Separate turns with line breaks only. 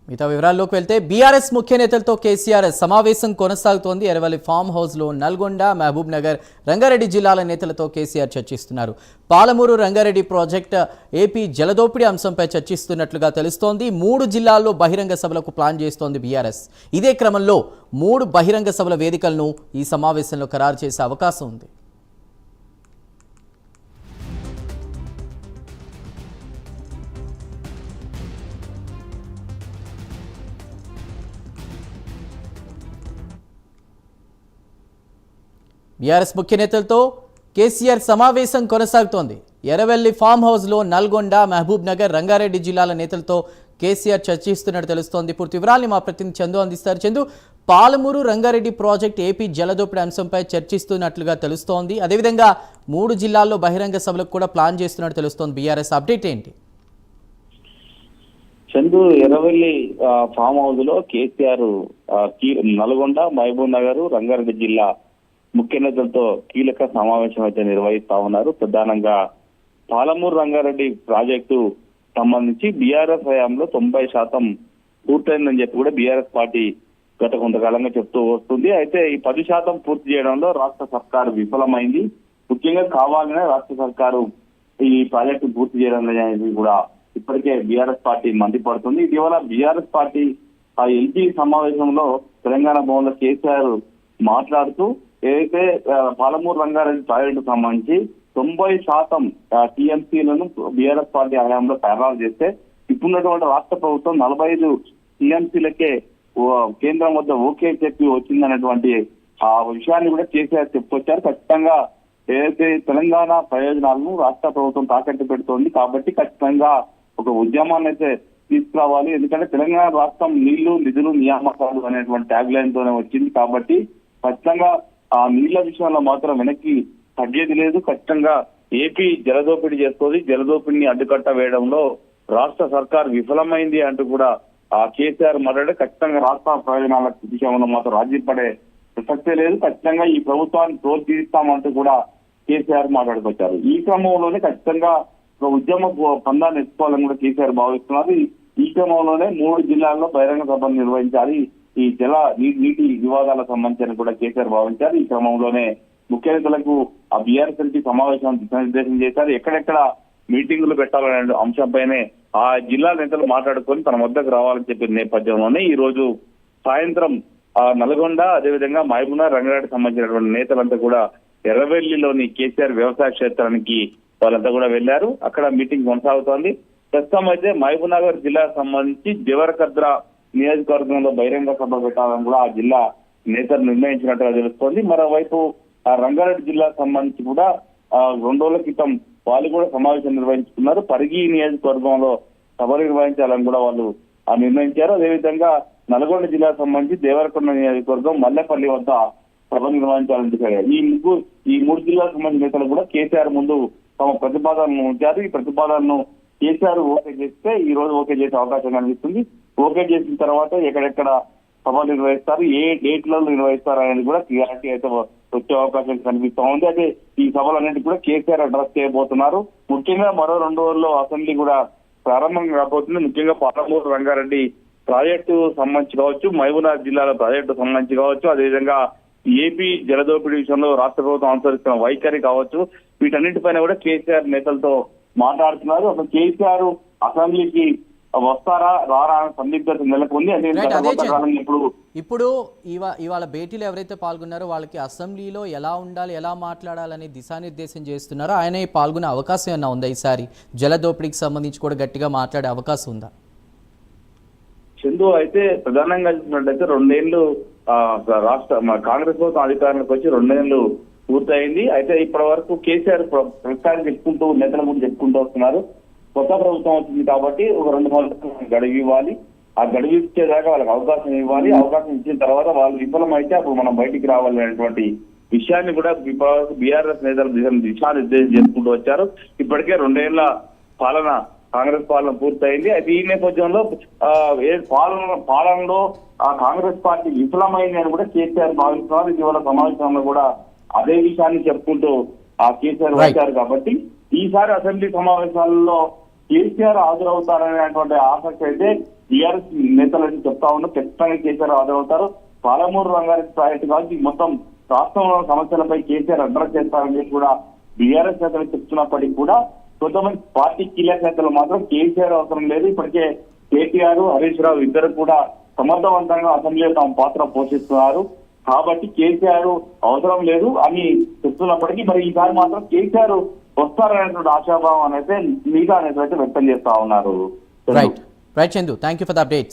మిగతా వివరాల్లోకి వెళ్తే బీఆర్ఎస్ ముఖ్య నేతలతో కేసీఆర్ సమావేశం కొనసాగుతోంది. ఎర్రవల్లి ఫామ్ హౌస్లో నల్గొండ, మహబూబ్ నగర్, రంగారెడ్డి జిల్లాల నేతలతో కేసీఆర్ చర్చిస్తున్నారు. పాలమూరు రంగారెడ్డి ప్రాజెక్ట్ ఏపీ జలదోపిడీ అంశంపై చర్చిస్తున్నట్లుగా తెలుస్తోంది. 3 జిల్లాల్లో బహిరంగ సభలకు ప్లాన్ చేస్తోంది బీఆర్ఎస్. ఇదే క్రమంలో 3 బహిరంగ సభల వేదికలను ఈ సమావేశంలో ఖరారు చేసే అవకాశం ఉంది. బీఆర్ఎస్ ముఖ్య నేతలతో కేసీఆర్ సమావేశం కొనసాగుతోంది. ఎర్రవల్లి ఫామ్ హౌస్లో నల్గొండ, మహబూబ్ నగర్, రంగారెడ్డి జిల్లాల నేతలతో కేసీఆర్ చర్చిస్తున్నట్టు తెలుస్తోంది. పూర్తి వివరాల్ని మా ప్రతినిధి చందు అందిస్తారు. చందు, పాలమూరు రంగారెడ్డి ప్రాజెక్ట్ ఏపీ జలదోపిడీ అంశంపై చర్చిస్తున్నట్లుగా తెలుస్తోంది. అదేవిధంగా 3 జిల్లాల్లో బహిరంగ సభలకు కూడా ప్లాన్ చేస్తున్నట్టు తెలుస్తోంది. బీఆర్ఎస్ అప్డేట్ ఏంటి?
చందు, ఎర్రవల్లి ఫామ్ హౌస్ లో కేసీఆర్ నల్గొండ, మహబూబ్ నగర్, రంగారెడ్డి జిల్లా ముఖ్య నేతలతో కీలక సమావేశం అయితే నిర్వహిస్తా ఉన్నారు. ప్రధానంగా పాలమూరు రంగారెడ్డి ప్రాజెక్టు సంబంధించి బీఆర్ఎస్ హయాంలో 90% పూర్తయిందని చెప్పి కూడా బీఆర్ఎస్ పార్టీ గత కొంతకాలంగా చెప్తూ వస్తుంది. అయితే ఈ 10% పూర్తి చేయడంలో రాష్ట్ర సర్కారు విఫలమైంది. ముఖ్యంగా కావాలనే రాష్ట్ర సర్కారు ఈ ప్రాజెక్టు పూర్తి చేయడం అనేది కూడా ఇప్పటికే బీఆర్ఎస్ పార్టీ మండిపడుతుంది. ఇటీవల బీఆర్ఎస్ పార్టీ ఆ ఎల్జీ సమావేశంలో తెలంగాణ భవన్ లో కేసీఆర్ మాట్లాడుతూ ఏదైతే పాలమూరు రంగారెడ్డి ప్రాజెక్టు సంబంధించి 90% టీఎంసీలను బీఆర్ఎస్ పార్టీ హయాంలో ఖరారు చేస్తే ఇప్పుడున్నటువంటి రాష్ట్ర ప్రభుత్వం 45 టీఎంసీలకే కేంద్రం వద్ద ఓకే చెప్పి వచ్చిందనేటువంటి ఆ విషయాన్ని కూడా కేసీఆర్ చెప్పుకొచ్చారు. ఖచ్చితంగా ఏదైతే తెలంగాణ ప్రయోజనాలను రాష్ట్ర ప్రభుత్వం తాకట్టు పెడుతోంది కాబట్టి ఖచ్చితంగా ఒక ఉద్యమాన్ని అయితే తీసుకురావాలి. ఎందుకంటే తెలంగాణ రాష్ట్రం నీళ్లు, నిధులు, నియామకాలు అనేటువంటి ట్యాగ్ లైన్ తోనే వచ్చింది కాబట్టి ఖచ్చితంగా ఆ నీళ్ల విషయంలో మాత్రం వెనక్కి తగ్గేది లేదు. ఖచ్చితంగా ఏపీ జలదోపిడీ చేస్తుంది. జలదోపిడిని అడ్డుకట్ట వేయడంలో రాష్ట్ర సర్కార్ విఫలమైంది అంటూ కూడా ఆ కేసీఆర్ మాట్లాడే ఖచ్చితంగా రాష్ట్ర ప్రయోజనాల విషయంలో మాత్రం రాజీ పడే ప్రసక్తే లేదు. ఖచ్చితంగా ఈ ప్రభుత్వాన్ని ప్రోత్సహిస్తామంటూ కూడా కేసీఆర్ మాట్లాడుకొచ్చారు. ఈ క్రమంలోనే ఖచ్చితంగా ఒక ఉద్యమ పందాన్ని ఎత్తుకోవాలని కూడా కేసీఆర్ భావిస్తున్నారు. ఈ క్రమంలోనే 3 జిల్లాల్లో బహిరంగ సభను నిర్వహించాలి. ఈ నీటి వివాదాలకు సంబంధించిన కూడా కేసీఆర్ భావించారు. ఈ క్రమంలోనే ముఖ్య నేతలకు ఆ బీఆర్ఎస్ సమావేశం దిశానిర్దేశం చేశారు. ఎక్కడెక్కడ మీటింగులు పెట్టాలనే అంశంపైనే ఆ జిల్లా నేతలు మాట్లాడుకొని తన వద్దకు రావాలని చెప్పిన నేపథ్యంలోనే ఈ రోజు సాయంత్రం నల్గొండ, అదేవిధంగా మహబూబ్నగర్, రంగారెడ్డి సంబంధించినటువంటి నేతలంతా కూడా ఎర్రవెల్లిలోని కేసీఆర్ వ్యవసాయ క్షేత్రానికి వాళ్ళంతా కూడా వెళ్లారు. అక్కడ మీటింగ్ కొనసాగుతోంది. ప్రస్తుతం అయితే మహబూబ్నగర్ జిల్లాకు సంబంధించి దేవరకద్ర నియోజకవర్గంలో బహిరంగ సభ పెట్టాలని కూడా ఆ జిల్లా నేతలు నిర్ణయించినట్టుగా తెలుస్తోంది. మరోవైపు ఆ రంగారెడ్డి జిల్లాకు సంబంధించి కూడా 2 రోజుల క్రితం వాళ్ళు కూడా సమావేశం నిర్వహించుకున్నారు. పరిగి నియోజకవర్గంలో సభ నిర్వహించాలని కూడా వాళ్ళు నిర్ణయించారు. అదేవిధంగా నల్గొండ జిల్లాకు సంబంధించి దేవరకొండ నియోజకవర్గం, మల్లెపల్లి వద్ద సభ నిర్వహించాలని చెప్పారు. ఈ 3 జిల్లాలకు సంబంధించిన నేతలు కూడా కేసీఆర్ ముందు తమ ప్రతిపాదనను ఉంచారు. ఈ ప్రతిపాదనను కేసీఆర్ ఓకే చేస్తే ఈ రోజు ఓకే చేసే అవకాశం కనిపిస్తుంది. ఓకే చేసిన తర్వాత ఎక్కడెక్కడ సభలు నిర్వహిస్తారు, ఏ డేట్లలో నిర్వహిస్తారు అనేది కూడా క్లియారిటీ అయితే వచ్చే అవకాశం కనిపిస్తా ఉంది. అయితే ఈ సభలన్నింటినీ కూడా కేసీఆర్ అడ్రస్ చేయబోతున్నారు. ముఖ్యంగా మరో 2 రోజుల్లో అసెంబ్లీ కూడా ప్రారంభం కాబోతుంది. ముఖ్యంగా పాలమూరు రంగారెడ్డి ప్రాజెక్టు సంబంధించి కావచ్చు, మహబూబ్నగర్ జిల్లాల ప్రాజెక్టు సంబంధించి కావచ్చు, అదేవిధంగా ఏపీ జలదోపిడీ విషయంలో రాష్ట్ర ప్రభుత్వం అనుసరిస్తున్న వైఖరి కావచ్చు, వీటన్నింటిపైన కూడా కేసీఆర్ నేతలతో మాట్లాడుతున్నారు. అసలు కేసీఆర్ అసెంబ్లీకి వస్తారా రారా అనే సందిగ్ధత నెలకొంది.
ఇప్పుడు ఇవాళ భేటీలో ఎవరైతే పాల్గొన్నారో వాళ్ళకి అసెంబ్లీలో ఎలా ఉండాలి, ఎలా మాట్లాడాలని దిశానిర్దేశం చేస్తున్నారో ఆయన పాల్గొనే అవకాశం ఏమైనా ఉందా? ఈసారి జలదోపిడీకి సంబంధించి కూడా గట్టిగా మాట్లాడే అవకాశం ఉందా?
చందు, అయితే ప్రధానంగా చూసినట్లయితే 2 ఏళ్లు రాష్ట్ర కాంగ్రెస్ ప్రభుత్వం అధికారంలోకి వచ్చి 2 ఏళ్లు పూర్తయింది. అయితే ఇప్పటి వరకు కేసీఆర్ ప్రస్తుతానికి చెప్పుకుంటూ నేతల ముందు చెప్పుకుంటూ వస్తున్నారు. కొత్త ప్రభుత్వం వచ్చింది కాబట్టి ఒక 2 సంవత్సరాలు గడువు ఇవ్వాలి. ఆ గడువు ఇచ్చేదాకా వాళ్ళకి అవకాశం ఇవ్వాలి. అవకాశం ఇచ్చిన తర్వాత వాళ్ళు విఫలమైతే అప్పుడు మనం బయటికి రావాలి అనేటువంటి విషయాన్ని కూడా బీఆర్ఎస్ నేతలు దిశానిర్దేశం చేసుకుంటూ వచ్చారు. ఇప్పటికే 2 ఏళ్ల పాలన కాంగ్రెస్ పాలన పూర్తయింది. అయితే ఈ నేపథ్యంలో పాలనలో ఆ కాంగ్రెస్ పార్టీ విఫలమైంది అని కూడా కేసీఆర్ భావిస్తున్నారు. ఇటీవల సమావేశంలో కూడా అదే విషయాన్ని చెప్పుకుంటూ ఆ కేసీఆర్ వచ్చారు. కాబట్టి ఈసారి అసెంబ్లీ సమావేశాలలో కేసీఆర్ హాజరవుతారనేటువంటి ఆసక్తి అయితే బీఆర్ఎస్ నేతలు అయితే చెప్తా ఉన్నారు ఖచ్చితంగా కేసీఆర్ హాజరవుతారు. పాలమూరు రంగారెడ్డి ప్రాజెక్టు కావచ్చు మొత్తం రాష్ట్రంలో సమస్యలపై కేసీఆర్ అడ్రస్ చేస్తారని చెప్పి కూడా బీఆర్ఎస్ నేతలు చెప్తున్నప్పటికీ కూడా కొంతమంది పార్టీ కీలక నేతలు మాత్రం కేసీఆర్ అవసరం లేదు, ఇప్పటికే కేటీఆర్ హరీష్ రావు ఇద్దరు కూడా సమర్థవంతంగా అసెంబ్లీలో తమ పాత్ర పోషిస్తున్నారు కాబట్టి కేసీఆర్ అవసరం లేదు అని చెప్తున్నప్పటికీ మరి ఈసారి మాత్రం కేసీఆర్ వస్తారనేటువంటి ఆశాభావం అయితే మిగతా నేతలు అయితే వ్యక్తం చేస్తా ఉన్నారు.
Right Chandu, thank you for the update.